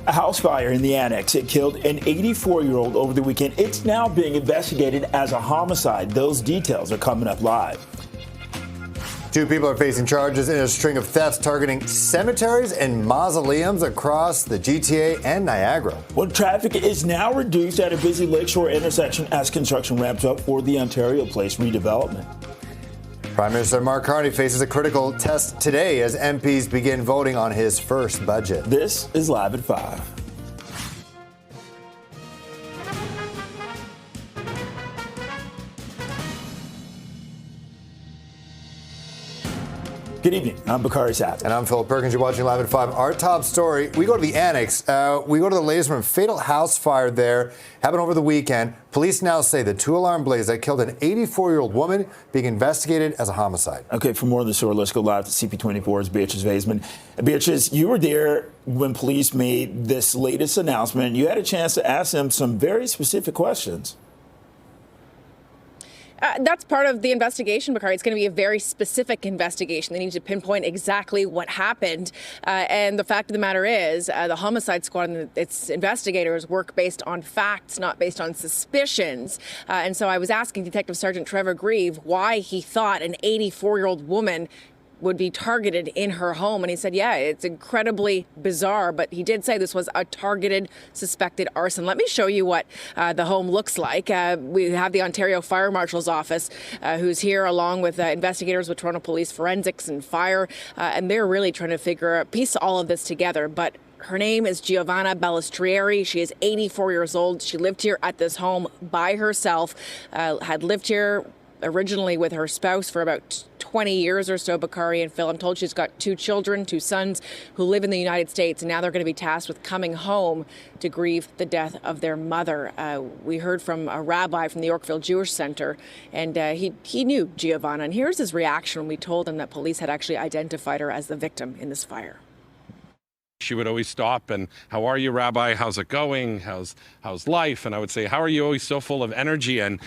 A house fire in the Annex. It killed an 84-year-old over the weekend. It's now being investigated as a homicide. Those details are coming up live. 2 people are facing charges in a string of thefts targeting cemeteries and mausoleums across the GTA and Niagara. Well, traffic is now reduced at a busy Lakeshore intersection as construction ramps up for the Ontario Place redevelopment. Prime Minister Mark Carney faces a critical test today as MPs begin voting on his first budget. This is Live at 5. Good evening. I'm Bakari Sapp. And I'm Philip Perkins. You're watching Live at 5. Our top story, we go to the Annex. We go to the latest from a fatal house fire there. Happened over the weekend. Police now say the 2-alarm blaze that killed an 84-year-old woman being investigated as a homicide. Okay, for more on the story, let's go live to CP24's Beatrice Vaisman. Beatrice, you were there when police made this latest announcement. You had a chance to ask them some very specific questions. That's part of the investigation, Bakari. It's going to be a very specific investigation. They need to pinpoint exactly what happened. And the fact of the matter is, the homicide squad and its investigators work based on facts, not based on suspicions. And so I was asking Detective Sergeant Trevor Grieve why he thought an 84-year-old woman would be targeted in her home. And he said, yeah, it's incredibly bizarre, but he did say this was a targeted suspected arson. Let me show you what the home looks like. We have the Ontario Fire Marshal's office who's here along with investigators with Toronto Police Forensics and Fire. And they're really trying to piece all of this together. But her name is Giovanna Ballestrieri. She is 84 years old. She lived here at this home by herself, had lived here originally with her spouse for about 20 years or so, Bakari and Phil. I'm told she's got 2 children, 2 sons who live in the United States, and now they're going to be tasked with coming home to grieve the death of their mother. We heard from a rabbi from the Yorkville Jewish Center, and he knew Giovanna, and here's his reaction when we told him that police had actually identified her as the victim in this fire. She would always stop and, how are you, Rabbi? How's it going? How's life? And I would say, how are you always so full of energy? And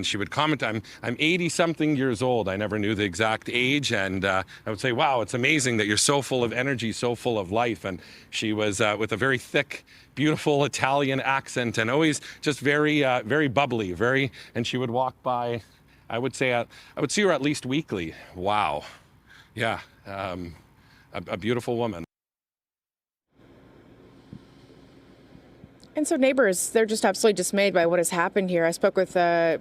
she would comment, I'm 80-something years old. I never knew the exact age. And I would say, wow, it's amazing that you're so full of energy, so full of life. And she was with a very thick, beautiful Italian accent and always just very, very bubbly, and she would walk by, I would say, I would see her at least weekly. Wow. Yeah, a beautiful woman. And so neighbors, they're just absolutely dismayed by what has happened here. I spoke with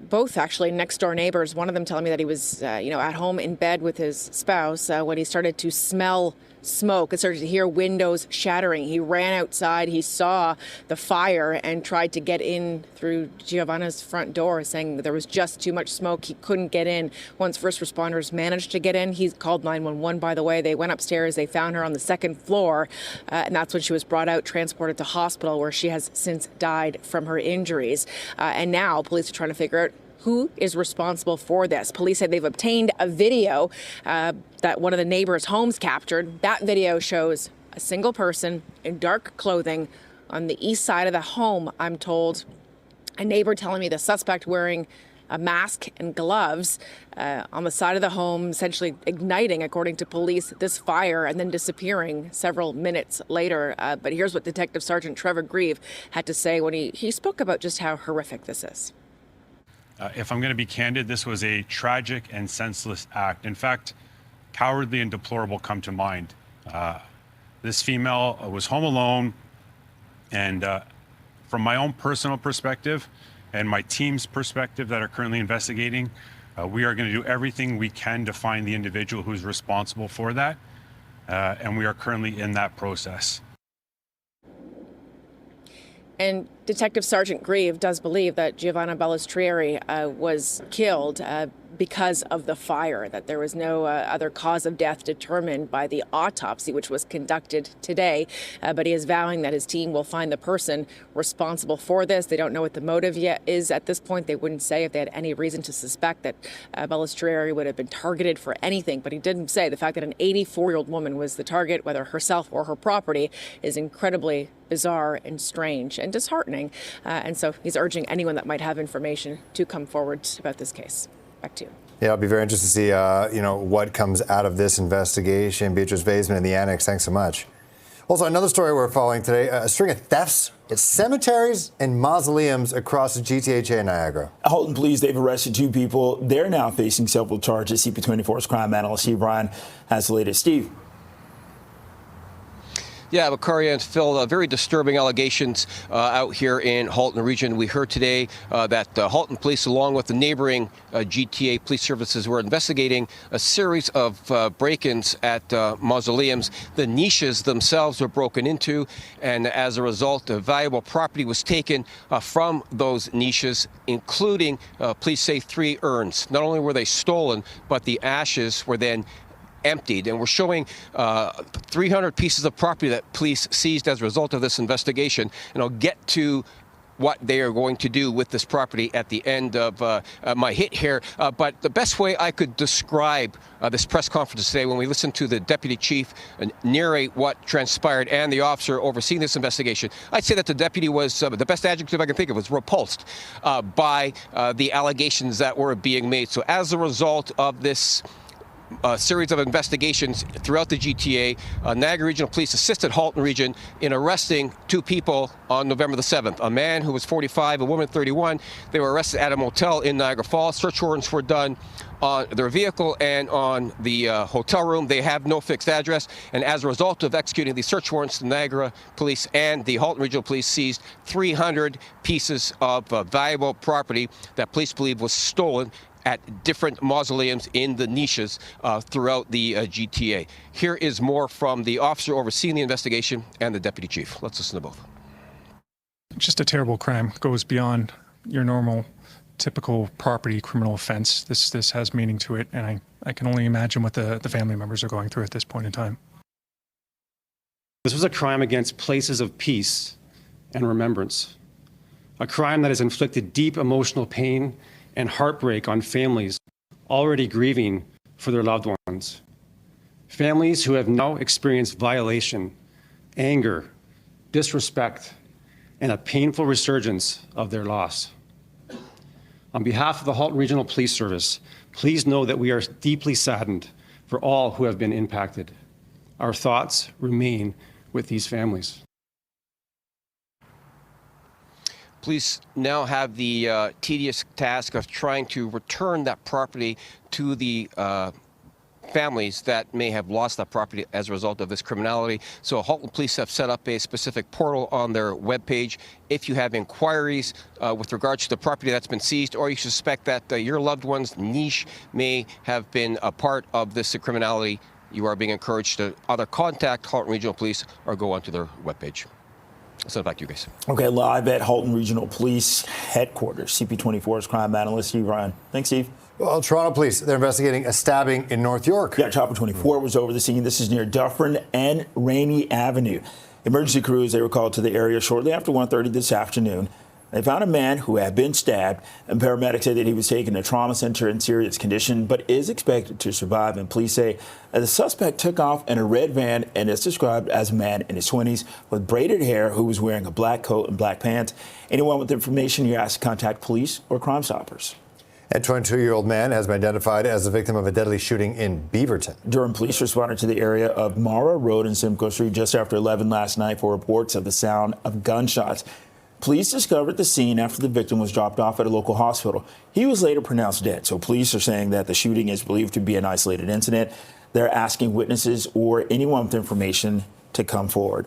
both actually next door neighbors. One of them telling me that he was, at home in bed with his spouse when he started to smell smoke and started to hear windows shattering. He ran outside. He saw the fire and tried to get in through Giovanna's front door, saying that there was just too much smoke. He couldn't get in. Once first responders managed to get in, he called 911, by the way. They went upstairs. They found her on the 2nd floor, and that's when she was brought out, transported to hospital, where she has since died from her injuries. And now police are trying to figure out who is responsible for this. Police said they've obtained a video that one of the neighbors' homes captured. That video shows a single person in dark clothing on the east side of the home, I'm told. A neighbor telling me the suspect wearing a mask and gloves on the side of the home, essentially igniting, according to police, this fire and then disappearing several minutes later. But here's what Detective Sergeant Trevor Grieve had to say when he spoke about just how horrific this is. If I'm going to be candid, this was a tragic and senseless act. In fact, cowardly and deplorable come to mind. This female was home alone, and from my own personal perspective and my team's perspective that are currently investigating, we are going to do everything we can to find the individual who's responsible for that, and we are currently in that process. And Detective Sergeant Grieve does believe that Giovanna Ballestrieri was killed because of the fire, that there was no other cause of death determined by the autopsy, which was conducted today. But he is vowing that his team will find the person responsible for this. They don't know what the motive yet is at this point. They wouldn't say if they had any reason to suspect that Ballestrieri would have been targeted for anything. But he didn't say the fact that an 84-year-old woman was the target, whether herself or her property, is incredibly bizarre and strange and disheartening. And so he's urging anyone that might have information to come forward about this case. Back to you. Yeah, it'll be very interesting to see, what comes out of this investigation. Beatrice Vaisman in the Annex, thanks so much. Also, another story we're following today, a string of thefts at cemeteries and mausoleums across the GTHA Niagara. Halton police, they've arrested 2 people. They're now facing several charges. CP24's crime analyst Steve Ryan has the latest. Steve. Yeah, Bakari and Phil, very disturbing allegations out here in Halton region. We heard today that Halton police, along with the neighboring GTA police services, were investigating a series of break-ins at mausoleums. The niches themselves were broken into, and as a result, valuable property was taken from those niches, including, police say, 3 urns. Not only were they stolen, but the ashes were then emptied, and we're showing 300 pieces of property that police seized as a result of this investigation, and I'll get to what they are going to do with this property at the end of my hit here. But the best way I could describe this press conference today, when we listened to the deputy chief narrate what transpired and the officer overseeing this investigation, I'd say that the deputy was, the best adjective I can think of, was repulsed by the allegations that were being made. So as a result of this series of investigations throughout the GTA, Niagara Regional Police assisted Halton Region in arresting 2 people on November the 7th. A man who was 45, a woman 31. They were arrested at a motel in Niagara Falls. Search warrants were done on their vehicle and on the hotel room. They have no fixed address, and as a result of executing these search warrants, the Niagara Police and the Halton Regional Police seized 300 pieces of valuable property that police believe was stolen at different mausoleums in the niches throughout the GTA. Here is more from the officer overseeing the investigation and the deputy chief. Let's listen to both. Just a terrible crime. Goes beyond your normal, typical property criminal offense. This has meaning to it, and I can only imagine what the family members are going through at this point in time. This was a crime against places of peace and remembrance. A crime that has inflicted deep emotional pain and heartbreak on families already grieving for their loved ones. Families who have now experienced violation, anger, disrespect, and a painful resurgence of their loss. On behalf of the Halton Regional Police Service, please know that we are deeply saddened for all who have been impacted. Our thoughts remain with these families. Police now have the tedious task of trying to return that property to the families that may have lost that property as a result of this criminality. So Halton Police have set up a specific portal on their webpage. If you have inquiries with regards to the property that's been seized, or you suspect that your loved one's niche may have been a part of this criminality, you are being encouraged to either contact Halton Regional Police or go onto their webpage. So back to you guys. Okay, live at Halton Regional Police headquarters, CP24's crime analyst Steve Ryan. Thanks, Steve. Well, Toronto police, they're investigating a stabbing in North York. Yeah, Chopper 24 was over the scene. This is near Dufferin and Rainy Avenue. Emergency crews, they were called to the area shortly after 1:30 this afternoon. They found a man who had been stabbed, and paramedics said that he was taken to a trauma center in serious condition, but is expected to survive. And police say the suspect took off in a red van and is described as a man in his 20s with braided hair who was wearing a black coat and black pants. Anyone with information, you're asked to contact police or Crime Stoppers. A 22-year-old man has been identified as the victim of a deadly shooting in Beaverton. Durham police responded to the area of Mara Road and Simcoe Street just after 11 last night for reports of the sound of gunshots. Police discovered the scene after the victim was dropped off at a local hospital. He was later pronounced dead, so police are saying that the shooting is believed to be an isolated incident. They're asking witnesses or anyone with information to come forward.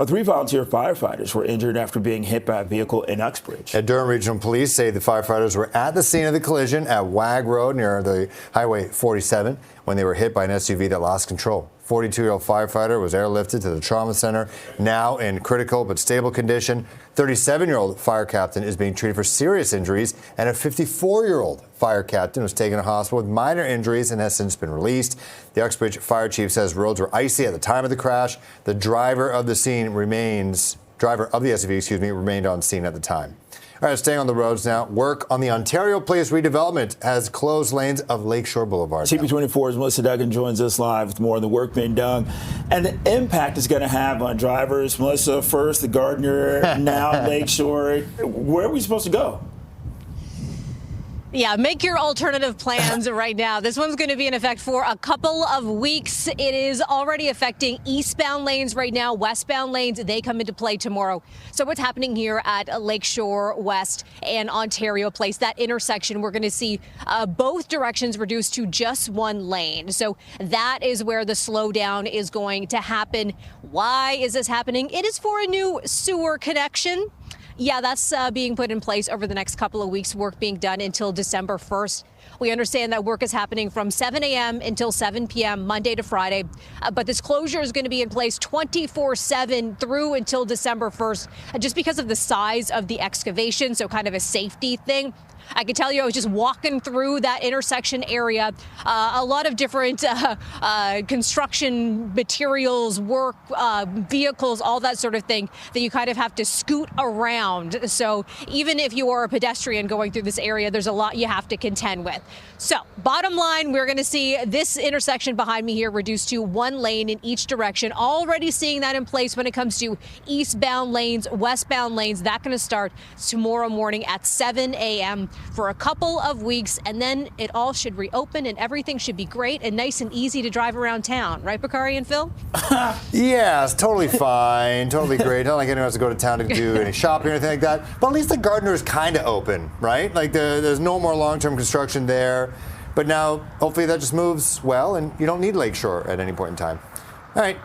3 volunteer firefighters were injured after being hit by a vehicle in Uxbridge. At Durham Regional Police say the firefighters were at the scene of the collision at Wag Road near the Highway 47 when they were hit by an SUV that lost control. 42-year-old firefighter was airlifted to the trauma center, now in critical but stable condition. 37-year-old fire captain is being treated for serious injuries, and a 54-year-old fire captain was taken to hospital with minor injuries and has since been released. The Uxbridge fire chief says roads were icy at the time of the crash. The driver of the SUV, remained on scene at the time. All right, staying on the roads now. Work on the Ontario Place redevelopment has closed lanes of Lakeshore Boulevard. CP24's Melissa Duggan joins us live with more of the work being done and the impact it's going to have on drivers. Melissa, first the Gardner, now Lakeshore. Where are we supposed to go? Yeah, make your alternative plans right now. This one's going to be in effect for a couple of weeks. It is already affecting eastbound lanes right now. Westbound lanes, they come into play tomorrow. So what's happening here at Lakeshore West and Ontario Place, that intersection, we're going to see both directions reduced to just one lane. So that is where the slowdown is going to happen. Why is this happening? It is for a new sewer connection. Yeah, that's being put in place over the next couple of weeks, work being done until December 1st. We understand that work is happening from 7 a.m. until 7 p.m. Monday to Friday. But this closure is going to be in place 24/7 through until December 1st, just because of the size of the excavation, so kind of a safety thing. I can tell you I was just walking through that intersection area. A lot of different construction materials, work, vehicles, all that sort of thing that you kind of have to scoot around. So even if you are a pedestrian going through this area, there's a lot you have to contend with. So bottom line, we're going to see this intersection behind me here reduced to one lane in each direction. Already seeing that in place when it comes to eastbound lanes, westbound lanes. That's going to start tomorrow morning at 7 a.m. for a couple of weeks, and then it all should reopen and everything should be great and nice and easy to drive around town. Right, Bakari and Phil? Yeah, it's totally fine, totally great. Not like anyone has to go to town to do any shopping or anything like that. But at least the Gardiner is kind of open, right? Like there's no more long-term construction there. But now, hopefully that just moves well and you don't need Lakeshore at any point in time. All right.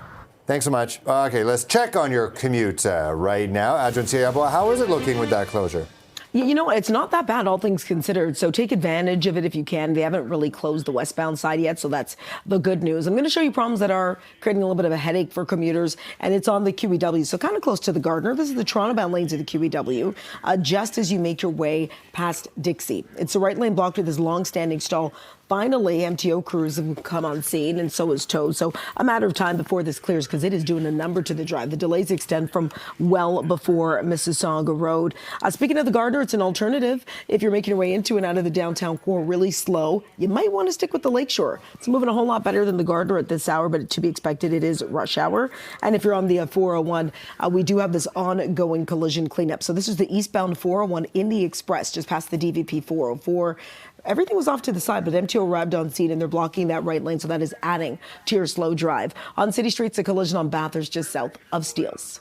Thanks so much. Okay, let's check on your commute right now. Adrian Ciabo, how is it looking with that closure? You know, it's not that bad, all things considered. So take advantage of it if you can. They haven't really closed the westbound side yet, so that's the good news. I'm going to show you problems that are creating a little bit of a headache for commuters, and it's on the QEW, so kind of close to the Gardiner. This is the Toronto-bound lanes of the QEW, just as you make your way past Dixie. It's the right lane blocked with this long-standing stall. Finally, MTO crews have come on scene, and so is towed. So a matter of time before this clears, because it is doing a number to the drive. The delays extend from well before Mississauga Road. Speaking of the Gardiner, it's an alternative. If you're making your way into and out of the downtown core really slow, you might want to stick with the Lakeshore. It's moving a whole lot better than the Gardiner at this hour, but to be expected, it is rush hour. And if you're on the 401, we do have this ongoing collision cleanup. So this is the eastbound 401 in the Express, just past the DVP 404. Everything was off to the side, but MTO arrived on scene and they're blocking that right lane, so that is adding to your slow drive. On city streets, a collision on Bathurst just south of Steeles.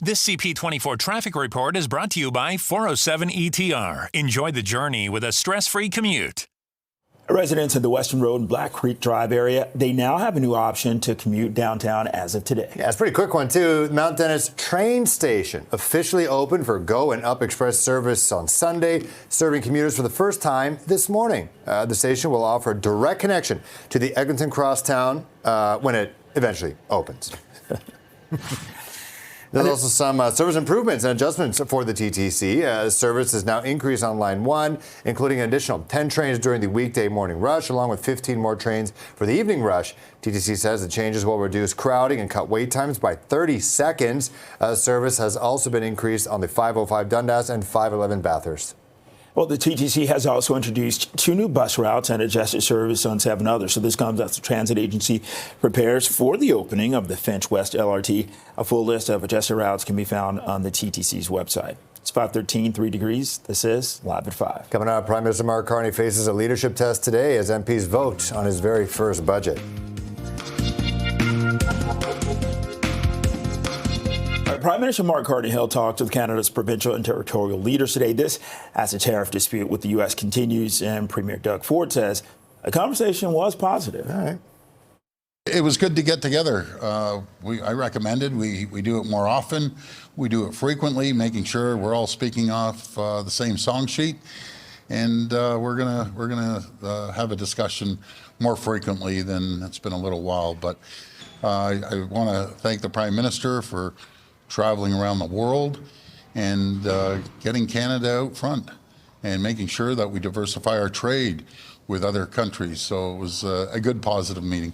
This CP24 traffic report is brought to you by 407 ETR. Enjoy the journey with a stress-free commute. Residents of the Western Road and Black Creek Drive area, they now have a new option to commute downtown as of today. Yeah, it's a pretty quick one, too. Mount Dennis train station officially opened for Go and Up Express service on Sunday, serving commuters for the first time this morning. The station will offer a direct connection to the Eglinton Crosstown when it eventually opens. There's also some service improvements and adjustments for the TTC. Service is now increased on Line 1, including an additional 10 trains during the weekday morning rush, along with 15 more trains for the evening rush. TTC says the changes will reduce crowding and cut wait times by 30 seconds. Service has also been increased on the 505 Dundas and 511 Bathurst. Well, the TTC has also introduced 2 new bus routes and adjusted service on 7 others. So this comes as the transit agency prepares for the opening of the Finch West LRT. A full list of adjusted routes can be found on the TTC's website. It's 5:13, 3 degrees. This is Live at 5. Coming up, Prime Minister Mark Carney faces a leadership test today as MPs vote on his very first budget. Prime Minister Mark Carney held talks with Canada's provincial and territorial leaders today. This as the tariff dispute with the U.S. continues, and Premier Doug Ford says a conversation was positive. All right. It was good to get together. I recommended we do it more often. We do it frequently, making sure we're all speaking off the same song sheet. And we're gonna have a discussion more frequently than it's been a little while. But I want to thank the Prime Minister for traveling around the world and getting Canada out front and making sure that we diversify our trade with other countries. So it was a good, positive meeting.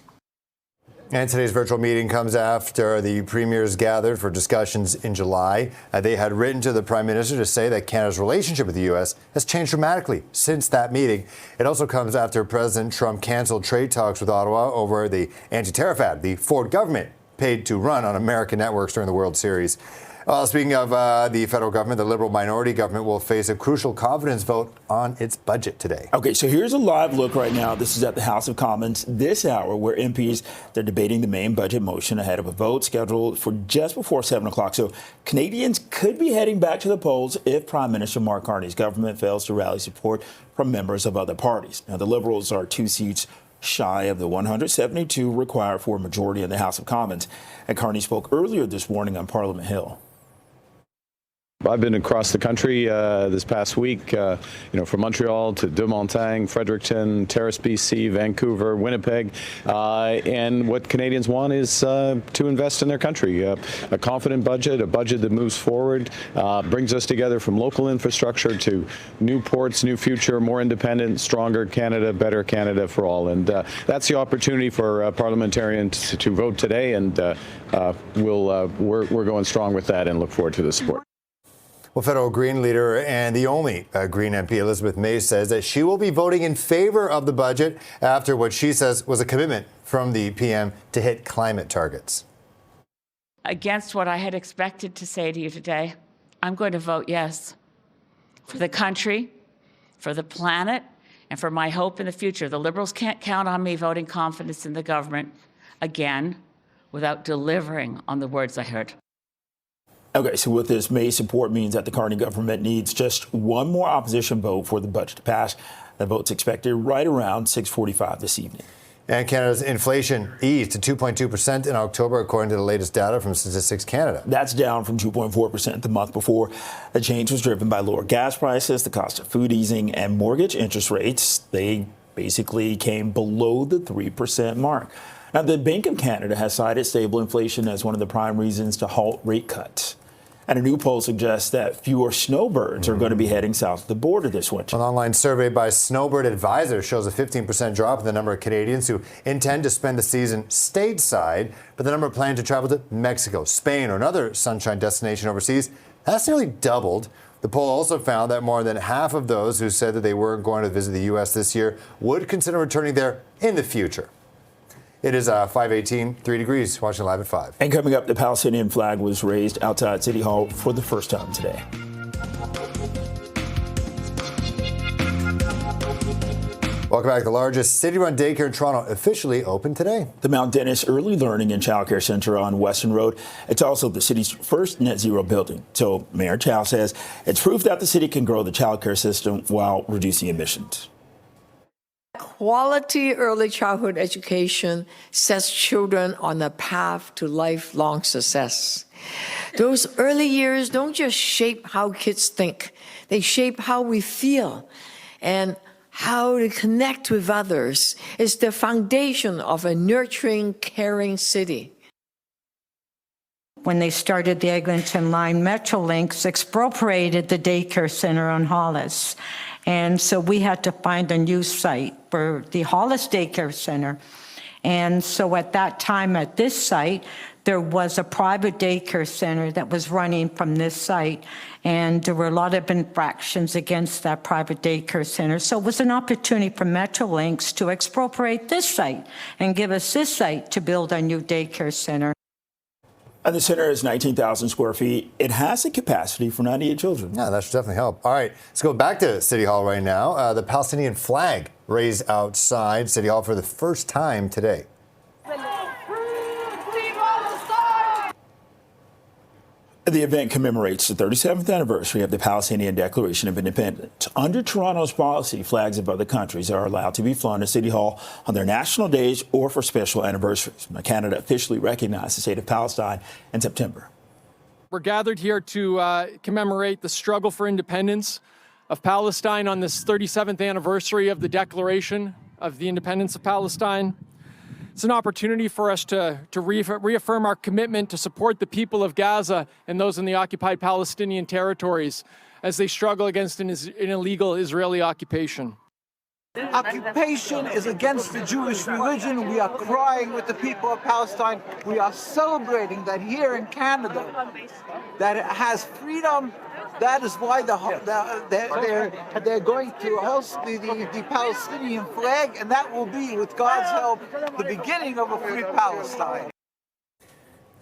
And today's virtual meeting comes after the premiers gathered for discussions in July. They had written to the Prime Minister to say that Canada's relationship with the U.S. has changed dramatically since that meeting. It also comes after President Trump canceled trade talks with Ottawa over the anti-tariff ad the Ford government paid to run on American networks during the World Series. Well, speaking of the federal government, the Liberal minority government will face a crucial confidence vote on its budget today. Okay, so here's a live look right now. This is at the House of Commons this hour, where MPs, they're debating the main budget motion ahead of a vote scheduled for just before 7 o'clock. So Canadians could be heading back to the polls if Prime Minister Mark Carney's government fails to rally support from members of other parties. Now, the Liberals are 2 seats shy of the 172 required for a majority in the House of Commons. And Carney spoke earlier this morning on Parliament Hill. I've been across the country this past week, from Montreal to Deux Montagnes, Fredericton, Terrace, BC, Vancouver, Winnipeg, and what Canadians want is to invest in their country. A confident budget, a budget that moves forward, brings us together from local infrastructure to new ports, new future, more independent, stronger Canada, better Canada for all. And that's the opportunity for parliamentarians to vote today, and we're going strong with that and look forward to the support. Well, federal Green leader and the only Green MP, Elizabeth May, says that she will be voting in favor of the budget after what she says was a commitment from the PM to hit climate targets. Against what I had expected to say to you today, I'm going to vote yes. For the country, for the planet, and for my hope in the future. The Liberals can't count on me voting confidence in the government again without delivering on the words I heard. Okay, so with this, May support means that the Carney government needs just one more opposition vote for the budget to pass. The vote's expected right around 6:45 this evening. And Canada's inflation eased to 2.2% in October, according to the latest data from Statistics Canada. That's down from 2.4% the month before. The change was driven by lower gas prices, the cost of food easing, and mortgage interest rates. They basically came below the 3% mark. Now, the Bank of Canada has cited stable inflation as one of the prime reasons to halt rate cuts. And a new poll suggests that fewer snowbirds are going to be heading south of the border this winter. An online survey by Snowbird Advisor shows a 15% drop in the number of Canadians who intend to spend the season stateside, but the number planning to travel to Mexico, Spain, or another sunshine destination overseas, that's nearly doubled. The poll also found that more than half of those who said that they weren't going to visit the U.S. this year would consider returning there in the future. It is 5:18, 3 degrees, watching live at 5. And coming up, the Palestinian flag was raised outside City Hall for the first time today. Welcome back. The largest city-run daycare in Toronto officially opened today. The Mount Dennis Early Learning and Childcare Center on Weston Road. It's also the city's first net zero building. So Mayor Chow says it's proof that the city can grow the childcare system while reducing emissions. Quality early childhood education sets children on a path to lifelong success. Those early years don't just shape how kids think, they shape how we feel and how to connect with others. It's the foundation of a nurturing, caring city. When they started the Eglinton line, Metrolinx expropriated the daycare center on Hollis. And so we had to find a new site for the Hollis Daycare Center. And so at that time at this site, there was a private daycare center that was running from this site. And there were a lot of infractions against that private daycare center. So it was an opportunity for Metrolinx to expropriate this site and give us this site to build a new daycare center. And the center is 19,000 square feet. It has a capacity for 98 children. Yeah, that should definitely help. All right, let's go back to City Hall right now. The Palestinian flag raised outside City Hall for the first time today. The event commemorates the 37th anniversary of the Palestinian Declaration of Independence. Under Toronto's policy, flags of other countries are allowed to be flown at City Hall on their national days or for special anniversaries. Canada officially recognized the state of Palestine in September. We're gathered here to commemorate the struggle for independence of Palestine on this 37th anniversary of the Declaration of the Independence of Palestine. It's an opportunity for us to reaffirm our commitment to support the people of Gaza and those in the occupied Palestinian territories as they struggle against an illegal Israeli occupation. Occupation is against the Jewish religion. We are crying with the people of Palestine. We are celebrating that here in Canada, that it has freedom. That is why they're going to host the Palestinian flag, and that will be, with God's help, the beginning of a free Palestine.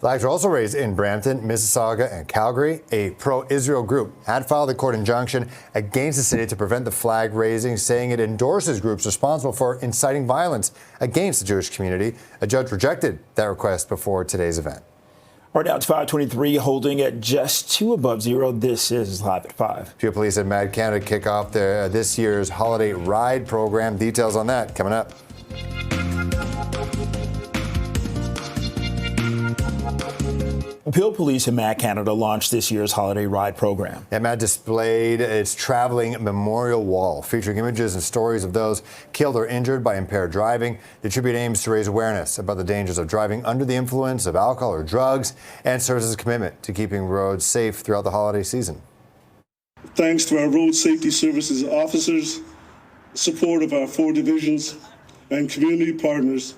Flags were also raised in Brampton, Mississauga, and Calgary. A pro-Israel group had filed a court injunction against the city to prevent the flag raising, saying it endorses groups responsible for inciting violence against the Jewish community. A judge rejected that request before today's event. Right now it's 5:23, holding at just 2 above zero. This is Live at 5. Peel Police and Mad Canada kick off this year's holiday ride program. Details on that coming up. Peel Police and Mad Canada launched this year's holiday ride program. And Mad displayed its traveling memorial wall, featuring images and stories of those killed or injured by impaired driving. The tribute aims to raise awareness about the dangers of driving under the influence of alcohol or drugs and serves as a commitment to keeping roads safe throughout the holiday season. Thanks to our road safety services officers, support of our 4 divisions and community partners,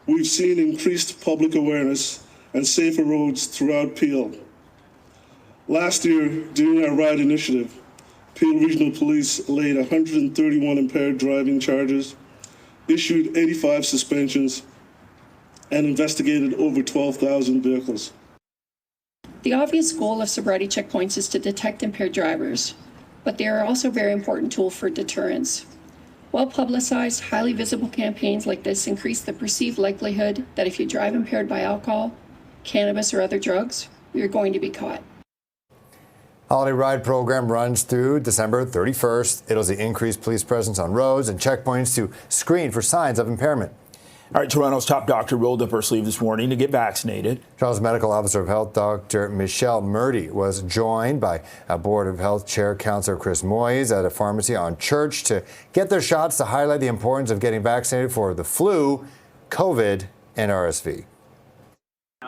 we've seen increased public awareness and safer roads throughout Peel. Last year, during our ride initiative, Peel Regional Police laid 131 impaired driving charges, issued 85 suspensions, and investigated over 12,000 vehicles. The obvious goal of sobriety checkpoints is to detect impaired drivers, but they are also a very important tool for deterrence. Well-publicized, highly visible campaigns like this increase the perceived likelihood that if you drive impaired by alcohol, cannabis, or other drugs, you're going to be caught. Holiday Ride program runs through December 31st. It'll see increased police presence on roads and checkpoints to screen for signs of impairment. All right, Toronto's top doctor rolled up her sleeve this morning to get vaccinated. Toronto's Medical Officer of Health, Dr. Michelle Murdy, was joined by Board of Health Chair Councillor Chris Moyes at a pharmacy on Church to get their shots to highlight the importance of getting vaccinated for the flu, COVID, and RSV.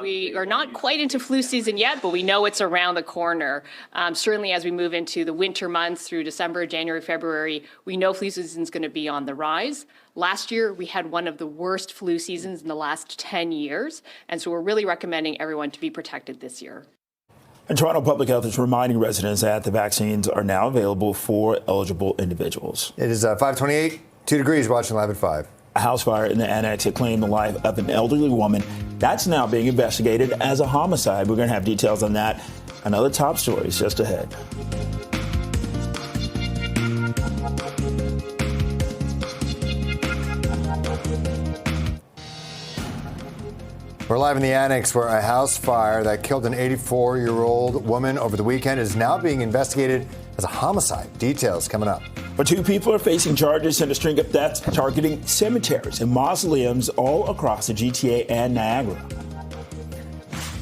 We are not quite into flu season yet, but we know it's around the corner. Certainly as we move into the winter months through December, January, February, we know flu season is going to be on the rise. Last year, we had one of the worst flu seasons in the last 10 years. And so we're really recommending everyone to be protected this year. And Toronto Public Health is reminding residents that the vaccines are now available for eligible individuals. It is 5:28, 2 degrees, watching Live at 5. A house fire in the Annex had claimed the life of an elderly woman. That's now being investigated as a homicide. We're going to have details on that. Another top story is just ahead. We're live in the Annex, where a house fire that killed an 84-year-old woman over the weekend is now being investigated as a homicide. Details coming up. But 2 people are facing charges in a string of deaths targeting cemeteries and mausoleums all across the GTA and Niagara.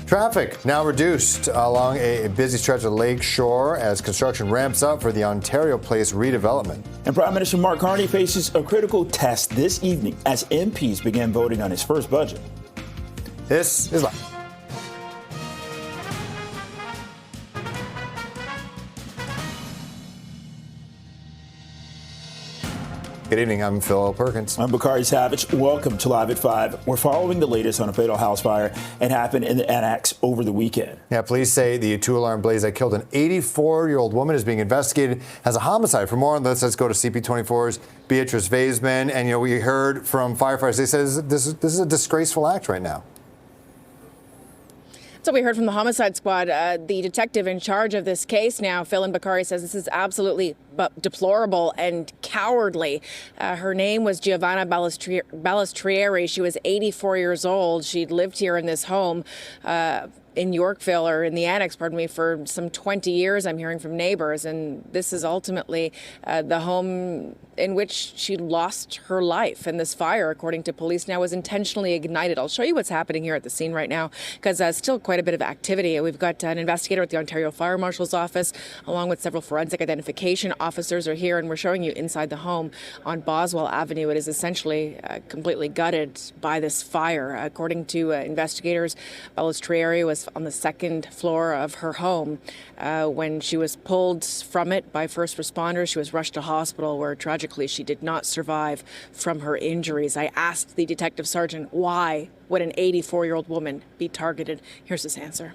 Traffic now reduced along a busy stretch of Lakeshore as construction ramps up for the Ontario Place redevelopment. And Prime Minister Mark Carney faces a critical test this evening as MPs begin voting on his first budget. This is Live. Good evening, I'm Phil Perkins. I'm Bakari Savage. Welcome to Live at 5. We're following the latest on a fatal house fire that happened in the Annex over the weekend. Yeah, police say the 2-alarm blaze that killed an 84-year-old woman is being investigated as a homicide. For more on this, let's go to CP24's Beatrice Vaisman. And, we heard from firefighters. They said this is a disgraceful act right now. So we heard from the homicide squad, the detective in charge of this case now, Phil and Bakari, says this is absolutely deplorable and cowardly. Her name was Giovanna Balestrieri. She was 84 years old. She'd lived here in this home in Yorkville, or in the Annex, pardon me, for some 20 years, I'm hearing from neighbors. And this is ultimately the home in which she lost her life. And this fire, according to police now, was intentionally ignited. I'll show you what's happening here at the scene right now, because still quite a bit of activity. We've got an investigator at the Ontario Fire Marshal's office, along with several forensic identification officers are here, and we're showing you inside the home on Boswell Avenue. It is essentially completely gutted by this fire. According to investigators, Balestrieri was on the 2nd floor of her home. When she was pulled from it by first responders, she was rushed to hospital, where tragically she did not survive from her injuries. I asked the detective sergeant, why would an 84-year-old woman be targeted? Here's his answer.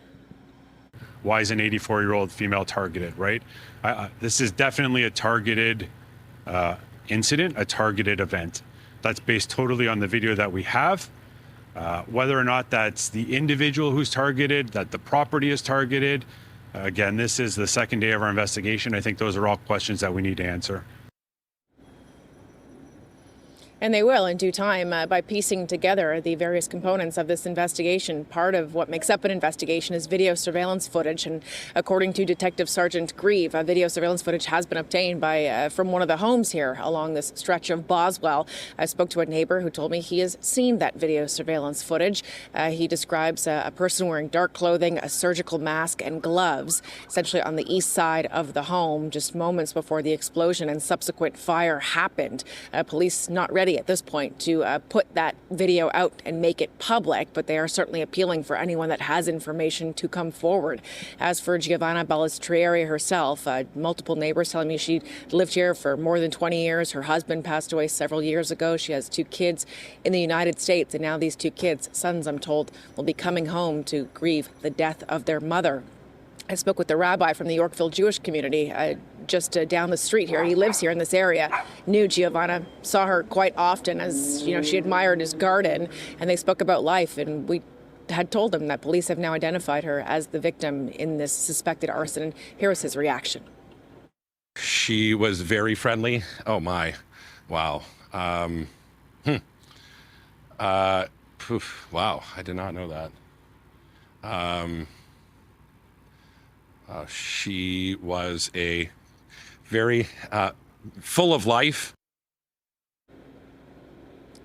Why is an 84-year-old female targeted, right? This is definitely a targeted incident, a targeted event. That's based totally on the video that we have. Whether or not that's the individual who's targeted, that the property is targeted, again, this is the second day of our investigation. I think those are all questions that we need to answer. And they will in due time by piecing together the various components of this investigation. Part of what makes up an investigation is video surveillance footage. And according to Detective Sergeant Grieve, video surveillance footage has been obtained from one of the homes here along this stretch of Boswell. I spoke to a neighbor who told me he has seen that video surveillance footage. He describes a person wearing dark clothing, a surgical mask and gloves, essentially on the east side of the home, just moments before the explosion and subsequent fire happened. Police not ready at this point to put that video out and make it public, but they are certainly appealing for anyone that has information to come forward. As for Giovanna Balestrieri herself, multiple neighbors telling me she lived here for more than 20 years. Her husband passed away several years ago. She has 2 kids in the United States, and now these 2 kids, sons I'm told, will be coming home to grieve the death of their mother. I spoke with the rabbi from the Yorkville Jewish community just down the street here. He lives here in this area. Knew Giovanna, saw her quite often as, she admired his garden, and they spoke about life. And we had told him that police have now identified her as the victim in this suspected arson. And here was his reaction. She was very friendly. Oh my, wow. Wow, I did not know that. She was a very full of life.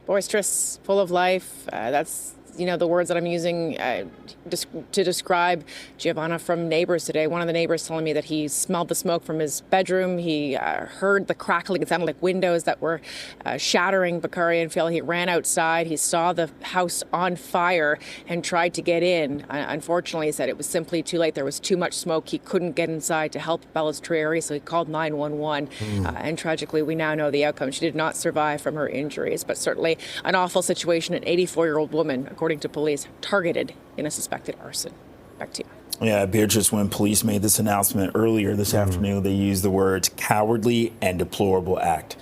Boisterous, full of life. That's the words that I'm using to describe Giovanna from neighbors today. One of the neighbors telling me that he smelled the smoke from his bedroom. He heard the crackling. It sounded like windows that were shattering. Bakari and Phil, he ran outside. He saw the house on fire and tried to get in. Unfortunately, he said it was simply too late. There was too much smoke. He couldn't get inside to help Balestrieri, so he called 911. And tragically, we now know the outcome. She did not survive from her injuries, but certainly an awful situation. An 84-year-old woman, according to police, targeted in a suspected arson. Back to you. Yeah, Beatrice, when police made this announcement earlier this afternoon, they used the words cowardly and deplorable act.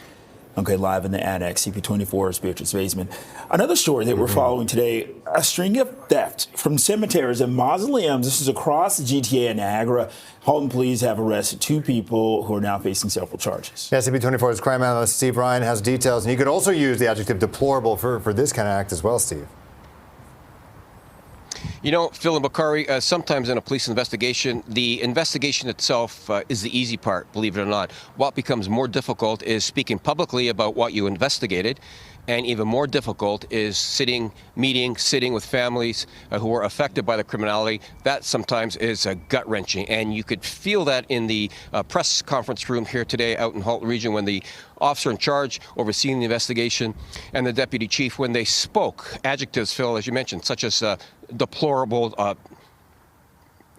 Okay, live in the Annex, CP24's Beatrice Baseman. Another story that we're following today, a string of thefts from cemeteries and mausoleums. This is across the GTA and Niagara. Halton police have arrested 2 people who are now facing several charges. Yeah, CP24's crime analyst Steve Ryan has details, and you could also use the adjective deplorable for this kind of act as well, Steve. Phil and Bakari, sometimes in a police investigation, the investigation itself is the easy part, believe it or not. What becomes more difficult is speaking publicly about what you investigated. And even more difficult is sitting with families who are affected by the criminality. That sometimes is gut-wrenching. And you could feel that in the press conference room here today out in Halton Region when the officer in charge overseeing the investigation and the deputy chief, when they spoke, adjectives, Phil, as you mentioned, such as deplorable,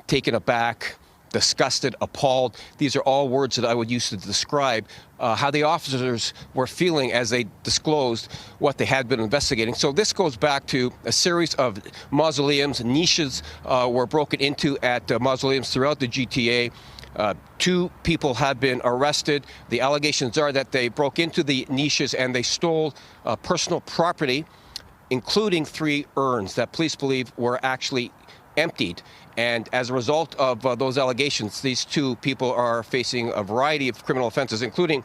taken aback, disgusted, appalled. These are all words that I would use to describe how the officers were feeling as they disclosed what they had been investigating. So this goes back to a series of mausoleums. Niches were broken into at mausoleums throughout the GTA. 2 people have been arrested. The allegations are that they broke into the niches and they stole personal property, including 3 urns that police believe were actually emptied. And as a result of those allegations, these 2 people are facing a variety of criminal offenses, including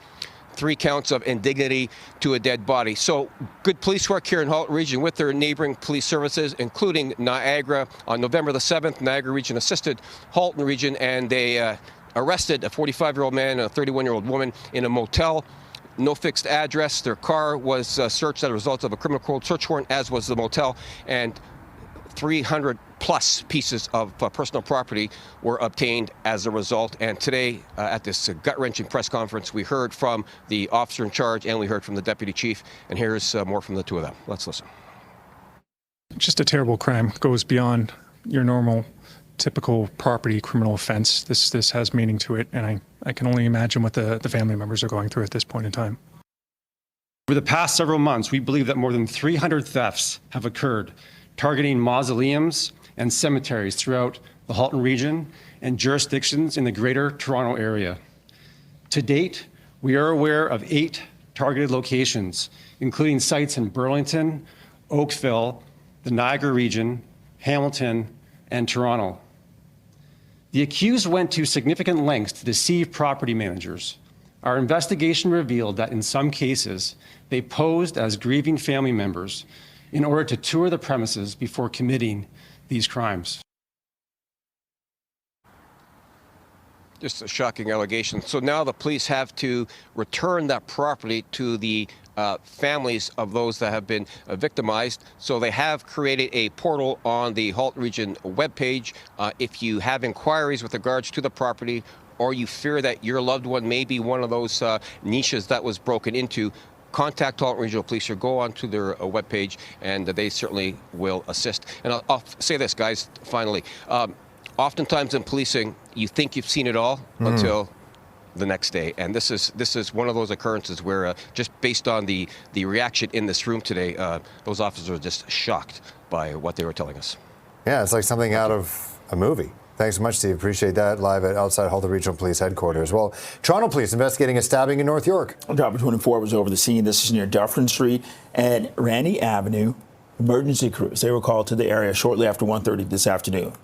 3 counts of indignity to a dead body. So good police work here in Halton Region with their neighboring police services, including Niagara. On November the 7th, Niagara Region assisted Halton Region, and they arrested a 45-year-old man and a 31-year-old woman in a motel. No fixed address. Their car was searched as a result of a criminal code search warrant, as was the motel, and 300 plus pieces of personal property were obtained as a result. And today at this gut-wrenching press conference, we heard from the officer in charge and we heard from the deputy chief. And here's more from the 2 of them. Let's listen. Just a terrible crime. Goes beyond your normal, typical property criminal offense. This has meaning to it, and I can only imagine what the family members are going through at this point in time. Over the past several months, we believe that more than 300 thefts have occurred, targeting mausoleums and cemeteries throughout the Halton Region and jurisdictions in the Greater Toronto Area. To date, we are aware of 8 targeted locations, including sites in Burlington, Oakville, the Niagara region, Hamilton, and Toronto. The accused went to significant lengths to deceive property managers. Our investigation revealed that in some cases, they posed as grieving family members in order to tour the premises before committing these crimes. Just a shocking allegation. So now the police have to return that property to the families of those that have been victimized. So they have created a portal on the Halton Region webpage. If you have inquiries with regards to the property, or you fear that your loved one may be one of those niches that was broken into, contact Halton Regional Police or go onto their webpage, and they certainly will assist. And I'll say this, guys, finally. Oftentimes in policing, you think you've seen it all until the next day. And this is one of those occurrences where just based on the reaction in this room today, those officers are just shocked by what they were telling us. Yeah, it's like something out of a movie. Thanks so much, Steve. Appreciate that. Live outside Halton Regional Police Headquarters. Well, Toronto Police investigating a stabbing in North York. CP24 was over the scene. This is near Dufferin Street and Randy Avenue. Emergency crews, they were called to the area shortly after 1:30 this afternoon.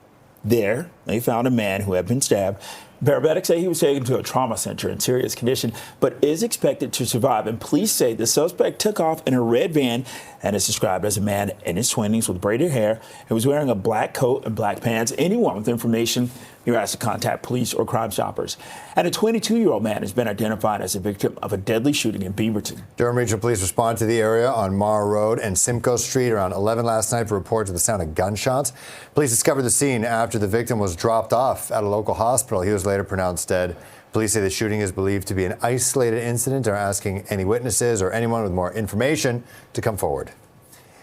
There, they found a man who had been stabbed. Paramedics say he was taken to a trauma center in serious condition, but is expected to survive. And police say the suspect took off in a red van and is described as a man in his 20s with braided hair. He was wearing a black coat and black pants. Anyone with information, you're asked to contact police or Crime Stoppers. And a 22-year-old man has been identified as a victim of a deadly shooting in Beaverton. Durham Regional Police responded to the area on Morrow Road and Simcoe Street around 11 last night for reports of the sound of gunshots. Police discovered the scene after the victim was dropped off at a local hospital. He was later pronounced dead. Police say the shooting is believed to be an isolated incident and are asking any witnesses or anyone with more information to come forward.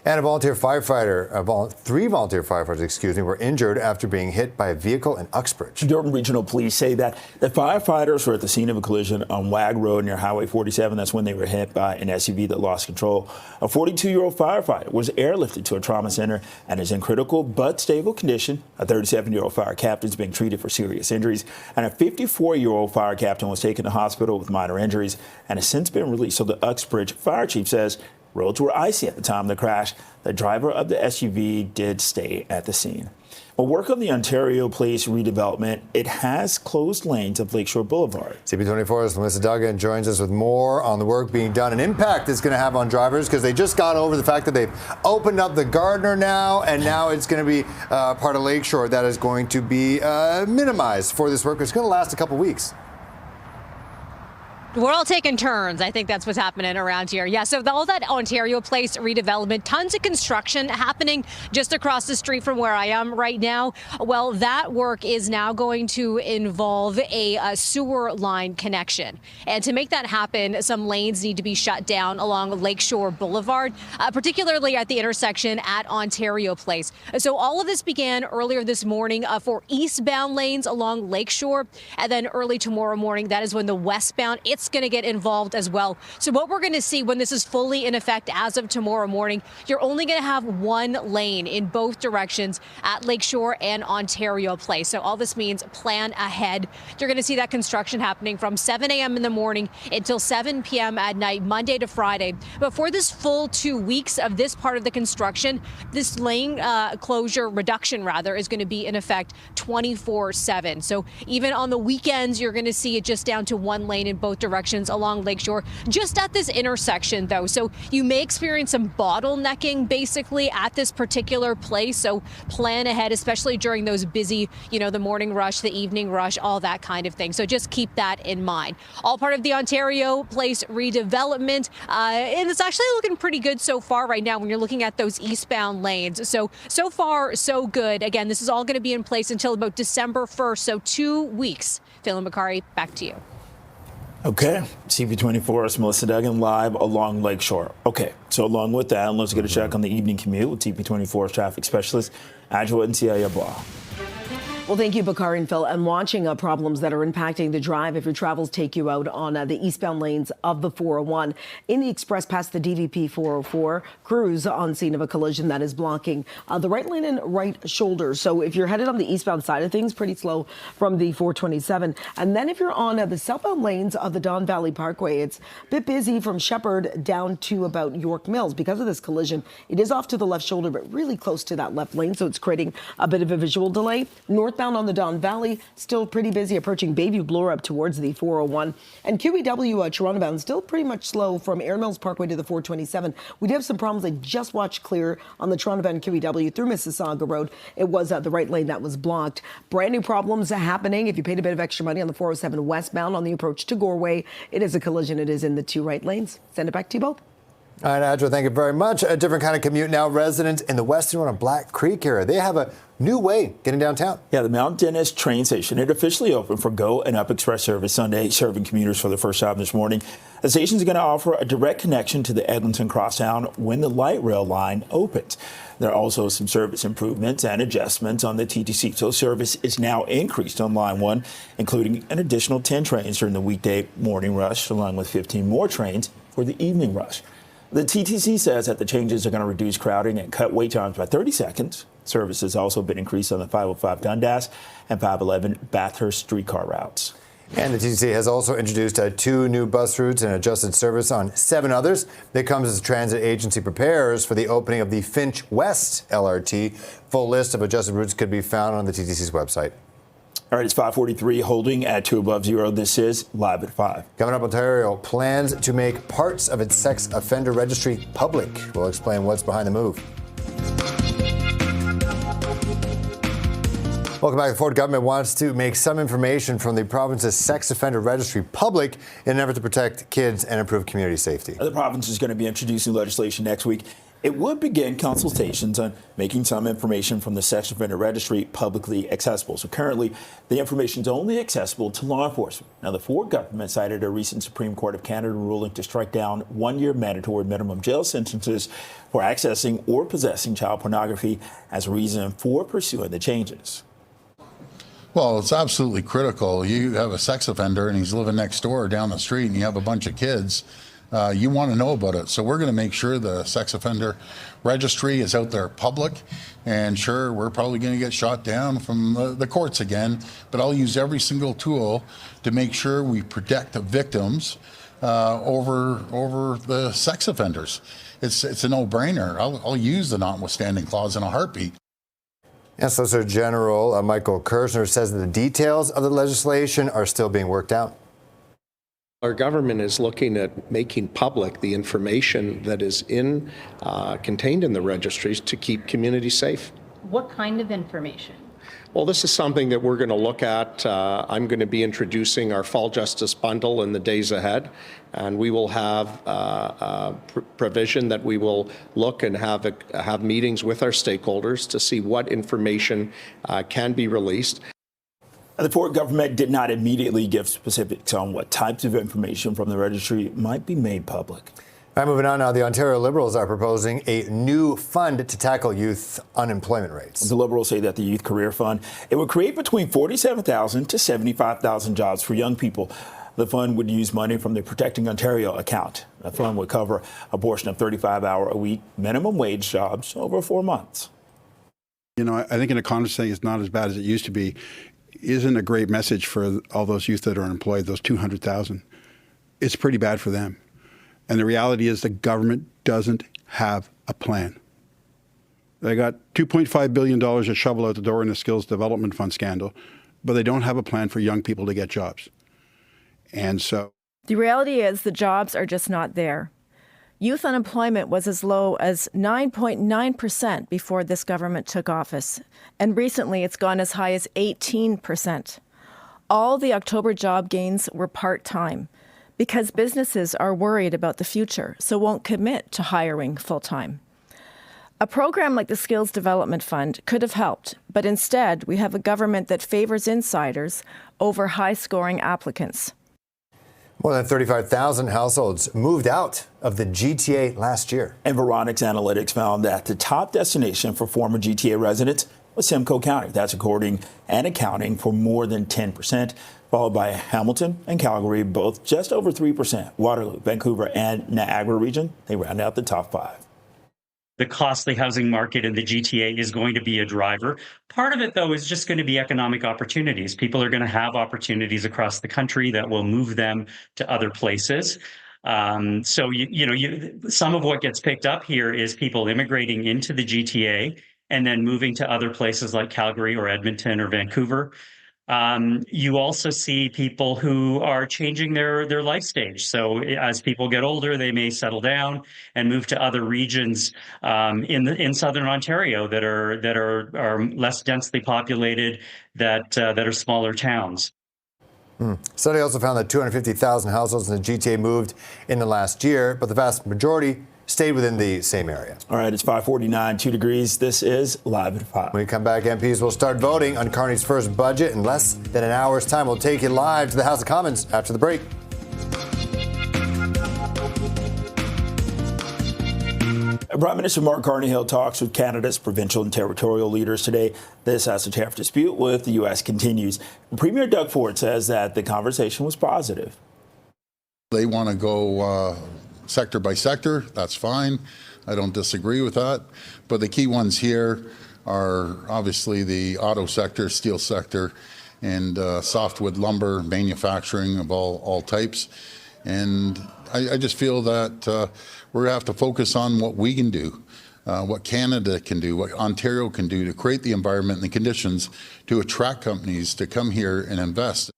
And three volunteer firefighters, were injured after being hit by a vehicle in Uxbridge. Durham Regional Police say that the firefighters were at the scene of a collision on Wag Road near Highway 47. That's when they were hit by an SUV that lost control. A 42-year-old firefighter was airlifted to a trauma center and is in critical but stable condition. A 37-year-old fire captain is being treated for serious injuries. And a 54-year-old fire captain was taken to hospital with minor injuries and has since been released. So the Uxbridge fire chief says roads were icy at the time of the crash. The driver of the SUV did stay at the scene. Well, work on the Ontario Place redevelopment, it has closed lanes of Lakeshore Boulevard. CP24's Melissa Duggan joins us with more on the work being done and impact it's going to have on drivers, because they just got over the fact that they've opened up the Gardner now, and now it's going to be part of Lakeshore that is going to be minimized for this work. It's going to last a couple weeks. We're all taking turns. I think that's what's happening around here. Yeah, so all that Ontario Place redevelopment, tons of construction happening just across the street from where I am right now. Well, that work is now going to involve a sewer line connection. And to make that happen, some lanes need to be shut down along Lakeshore Boulevard, particularly at the intersection at Ontario Place. So all of this began earlier this morning for eastbound lanes along Lakeshore. And then early tomorrow morning, that is when the westbound, it's going to get involved as well. So what we're going to see when this is fully in effect as of tomorrow morning, you're only going to have one lane in both directions at Lakeshore and Ontario Place. So all this means plan ahead. You're going to see that construction happening from 7 a.m. in the morning until 7 p.m. at night, Monday to Friday. But for this full 2 weeks of this part of the construction, this lane closure reduction, is going to be in effect 24/7. So even on the weekends, you're going to see it just down to one lane in both directions along Lakeshore, just at this intersection, though. So you may experience some bottlenecking basically at this particular place. So plan ahead, especially during those busy, the morning rush, the evening rush, all that kind of thing. So just keep that in mind. All part of the Ontario Place redevelopment. And it's actually looking pretty good so far right now when you're looking at those eastbound lanes. So far, so good. Again, this is all going to be in place until about December 1st. So 2 weeks. Phil and Macari, back to you. Okay, CP24's Melissa Duggan live along Lakeshore. Okay, so along with that, let's get a check on the evening commute with CP24's traffic specialist, Adjoa and Cia Blah. Well, thank you, Bakari and Phil. And watching problems that are impacting the drive if your travels take you out on the eastbound lanes of the 401. In the express past the DVP 404, crews on scene of a collision that is blocking the right lane and right shoulder. So if you're headed on the eastbound side of things, pretty slow from the 427. And then if you're on the southbound lanes of the Don Valley Parkway, it's a bit busy from Shepherd down to about York Mills. Because of this collision, it is off to the left shoulder, but really close to that left lane. So it's creating a bit of a visual delay. Northbound on the Don Valley, still pretty busy approaching Bayview Bloor up towards the 401. And QEW Toronto bound still pretty much slow from Air Mills Parkway to the 427. We did have some problems. I just watched clear on the Toronto bound QEW through Mississauga Road. It was the right lane that was blocked. Brand new problems happening. If you paid a bit of extra money on the 407 westbound on the approach to Goreway, it is a collision. It is in the two right lanes. Send it back to you both. All right, Adjo, thank you very much. A different kind of commute now. Residents in the western one of Black Creek area, they have a new way getting downtown. Yeah, the Mount Dennis train station, it officially opened for Go and Up Express service Sunday, serving commuters for the first time this morning. The station is going to offer a direct connection to the Eglinton Crosstown when the light rail line opens. There are also some service improvements and adjustments on the TTC. So service is now increased on Line 1, including an additional 10 trains during the weekday morning rush, along with 15 more trains for the evening rush. The TTC says that the changes are going to reduce crowding and cut wait times by 30 seconds. Service has also been increased on the 505 Dundas and 511 Bathurst streetcar routes. And the TTC has also introduced 2 new bus routes and adjusted service on 7 others. That comes as the transit agency prepares for the opening of the Finch West LRT. Full list of adjusted routes could be found on the TTC's website. All right, it's 5:43, holding at 2 above 0. This is Live at 5. Coming up, Ontario plans to make parts of its sex offender registry public. We'll explain what's behind the move. Welcome back. The Ford government wants to make some information from the province's sex offender registry public in an effort to protect kids and improve community safety. The province is going to be introducing legislation next week. It would begin consultations on making some information from the sex offender registry publicly accessible. So currently, the information is only accessible to law enforcement. Now, the Ford government cited a recent Supreme Court of Canada ruling to strike down 1-year mandatory minimum jail sentences for accessing or possessing child pornography as a reason for pursuing the changes. Well, it's absolutely critical. You have a sex offender and he's living next door down the street and you have a bunch of kids. You want to know about it. So we're going to make sure the sex offender registry is out there public. And sure, we're probably going to get shot down from the courts again, but I'll use every single tool to make sure we protect the victims over the sex offenders. It's a no-brainer. I'll use the notwithstanding clause in a heartbeat. And Solicitor General Michael Kirshner says that the details of the legislation are still being worked out. Our government is looking at making public the information that is contained in the registries to keep communities safe. What kind of information? Well, this is something that we're going to look at. I'm going to be introducing our Fall Justice Bundle in the days ahead, and we will have provision that we will look and have meetings with our stakeholders to see what information can be released. The Ford government did not immediately give specifics on what types of information from the registry might be made public. All right, moving on now. The Ontario Liberals are proposing a new fund to tackle youth unemployment rates. The Liberals say that the Youth Career Fund, it would create between 47,000 to 75,000 jobs for young people. The fund would use money from the Protecting Ontario account. The fund would cover a portion of 35-hour-a-week minimum wage jobs over 4 months. You know, I think an economist saying it's not as bad as it used to be isn't a great message for all those youth that are unemployed, those 200,000. It's pretty bad for them. And the reality is the government doesn't have a plan. They got $2.5 billion to shovel out the door in the Skills Development Fund scandal, but they don't have a plan for young people to get jobs. And so the reality is the jobs are just not there. Youth unemployment was as low as 9.9% before this government took office, and recently it's gone as high as 18%. All the October job gains were part-time because businesses are worried about the future, so won't commit to hiring full-time. A program like the Skills Development Fund could have helped, but instead we have a government that favors insiders over high-scoring applicants. More than 35,000 households moved out of the GTA last year. And Veronix Analytics found that the top destination for former GTA residents with Simcoe County. That's according and accounting for more than 10%, followed by Hamilton and Calgary, both just over 3%. Waterloo, Vancouver, and Niagara region, they round out the top 5. The costly housing market in the GTA is going to be a driver. Part of it, though, is just going to be economic opportunities. People are going to have opportunities across the country that will move them to other places. So, some of what gets picked up here is people immigrating into the GTA and then moving to other places like Calgary or Edmonton or Vancouver. You also see people who are changing their life stage. So as people get older, they may settle down and move to other regions in southern Ontario that are less densely populated, that are smaller towns. Study also found that 250,000 households in the GTA moved in the last year, but the vast majority stayed within the same area. All right, it's 5:49, 2 degrees. This is Live at 5. When we come back, MPs will start voting on Carney's first budget in less than an hour's time. We'll take you live to the House of Commons after the break. Prime Minister Mark Carney held talks with Canada's provincial and territorial leaders today. This as the tariff dispute with the U.S. continues. Premier Doug Ford says that the conversation was positive. They want to go sector by sector. That's fine. I don't disagree with that. But the key ones here are obviously the auto sector, steel sector, and softwood lumber, manufacturing of all types. And I just feel that we're going to have to focus on what we can do, what Canada can do, what Ontario can do to create the environment and the conditions to attract companies to come here and invest.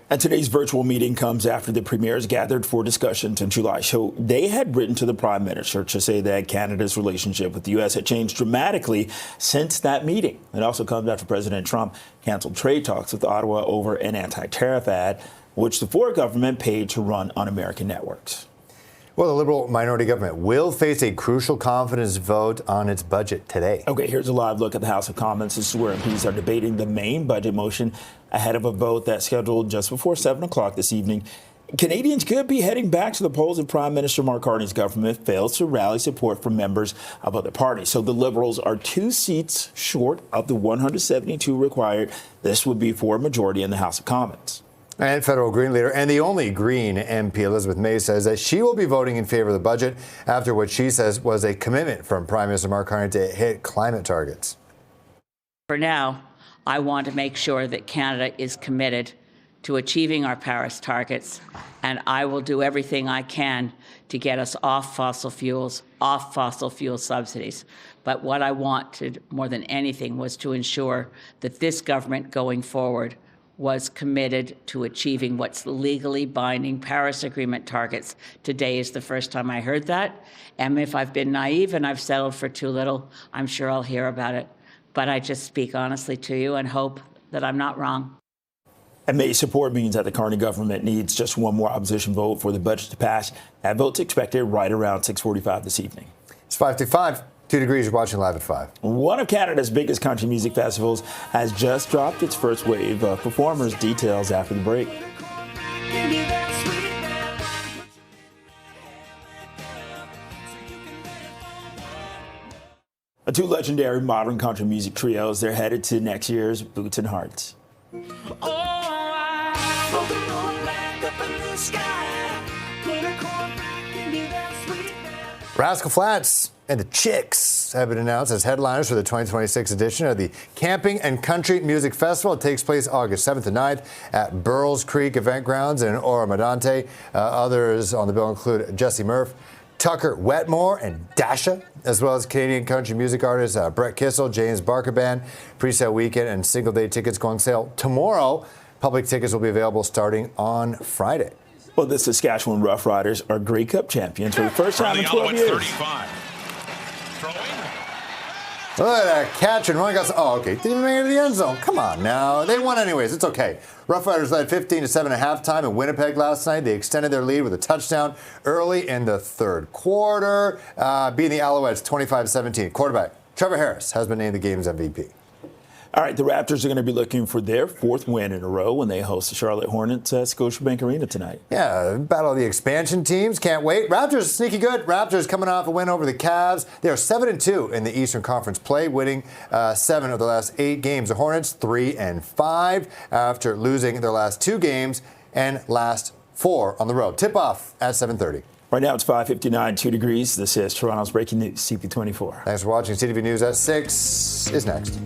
And today's virtual meeting comes after the premiers gathered for discussions in July. So they had written to the Prime Minister to say that Canada's relationship with the U.S. had changed dramatically since that meeting. It also comes after President Trump canceled trade talks with Ottawa over an anti-tariff ad, which the Ford government paid to run on American networks. Well, the Liberal minority government will face a crucial confidence vote on its budget today. Okay, here's a live look at the House of Commons. This is where MPs are debating the main budget motion ahead of a vote that's scheduled just before 7 o'clock this evening. Canadians could be heading back to the polls if Prime Minister Mark Carney's government fails to rally support from members of other parties. So the Liberals are 2 seats short of the 172 required. This would be for a majority in the House of Commons. And federal Green leader and the only Green MP, Elizabeth May, says that she will be voting in favor of the budget after what she says was a commitment from Prime Minister Mark Carney to hit climate targets. For now, I want to make sure that Canada is committed to achieving our Paris targets, and I will do everything I can to get us off fossil fuel subsidies. But what I wanted more than anything was to ensure that this government going forward was committed to achieving what's legally binding Paris Agreement targets. Today is the first time I heard that. And if I've been naive and I've settled for too little, I'm sure I'll hear about it. But I just speak honestly to you and hope that I'm not wrong. And May's support means that the Carney government needs just one more opposition vote for the budget to pass. That vote's expected right around 6:45 this evening. It's 5:55. 2 degrees, you're watching Live at 5. One of Canada's biggest country music festivals has just dropped its first wave of performers. Details after the break. Two legendary modern country music trios, they're headed to next year's Boots and Hearts. Rascal Flatts and the Chicks have been announced as headliners for the 2026 edition of the Camping and Country Music Festival. It takes place August 7th and 9th at Burles Creek Event Grounds in Oro-Medonte. Others on the bill include Jesse Murph, Tucker Wetmore, and Dasha, as well as Canadian country music artists Brett Kissel, James Barker Band. Pre-sale weekend and single-day tickets go on sale tomorrow. Public tickets will be available starting on Friday. Well, the Saskatchewan Roughriders are Grey Cup champions for the first time in 12 years. 35. Look at that catch and run. Oh, okay. Didn't even make it to the end zone. Come on now. They won anyways. It's okay. Roughriders led 15-7 at halftime in Winnipeg last night. They extended their lead with a touchdown early in the third quarter, beating the Alouettes 25-17. Quarterback Trevor Harris has been named the game's MVP. All right, the Raptors are going to be looking for their fourth win in a row when they host the Charlotte Hornets at Scotiabank Arena tonight. Yeah, battle of the expansion teams. Can't wait. Raptors sneaky good. Raptors coming off a win over the Cavs. They are 7-2 in the Eastern Conference play, winning 7 of the last 8 games. The Hornets 3-5 after losing their last 2 games and last 4 on the road. Tip-off at 7:30. Right now it's 5:59, 2 degrees. This is Toronto's Breaking News, CP24. Thanks for watching. CTV News at 6 is next.